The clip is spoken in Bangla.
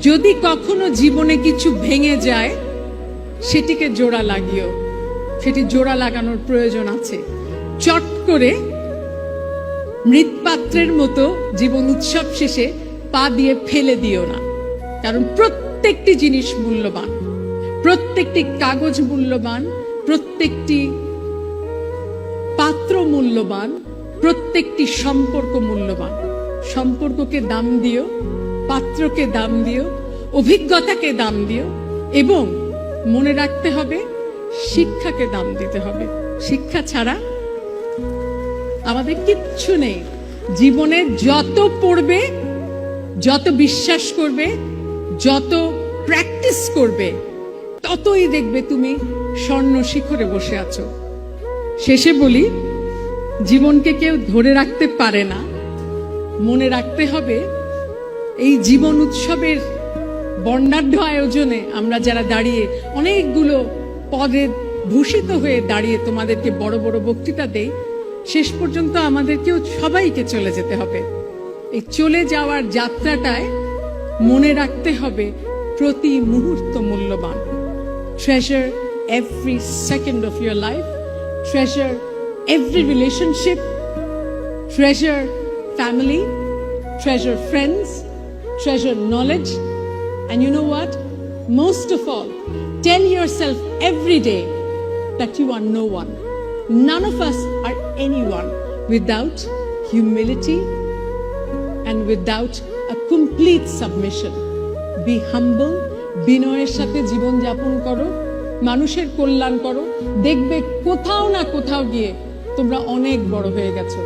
যদি কখনো জীবনে কিছু ভেঙে যায় সেটিকে জোড়া লাগিও, সেটি জোড়া লাগানোর প্রয়োজন আছে। চট করে মৃৎপাত্রের মতো জীবন উৎসব শেষে পা দিয়ে ফেলে দিও না, কারণ প্রত্যেকটি জিনিস মূল্যবান, প্রত্যেকটি কাগজ মূল্যবান, প্রত্যেকটি পাত্র মূল্যবান, প্রত্যেকটি সম্পর্ক মূল্যবান। সম্পর্ককে দাম দিও, পাত্রকে দাম দিও, অভিজ্ঞতাকে দাম দিও, এবং মনে রাখতে হবে শিক্ষাকে দাম দিতে হবে। শিক্ষা ছাড়া আমাদের কিচ্ছু নেই। জীবনে যত পড়বে, যত বিশ্বাস করবে, যত প্র্যাকটিস করবে, ততই দেখবে তুমি স্বর্ণ শিখরে বসে আছো। শেষে বলি, জীবনকে কেউ ধরে রাখতে পারে না। মনে রাখতে হবে এই জীবন উৎসবের বর্ণাঢ্য আয়োজনে আমরা যারা দাঁড়িয়ে অনেকগুলো পদে ভূষিত হয়ে দাঁড়িয়ে তোমাদেরকে বড় বড় বক্তৃতা দেই, শেষ পর্যন্ত আমাদেরকেও সবাইকে চলে যেতে হবে। এই চলে যাওয়ার যাত্রাটায় মনে রাখতে হবে প্রতি মুহূর্ত মূল্যবান। Treasure every second of your life, treasure every relationship, treasure family, treasure friends, treasure knowledge, and you know what? Most of all, tell yourself every day that you are no one. None of us are anyone without humility and without a complete submission. Be humble, বিনয়ের সাথে জীবন যাপন করো, মানুষের কল্যাণ করো, দেখবে কোথাও না কোথাও গিয়ে তোমরা অনেক বড় হয়ে গেছো।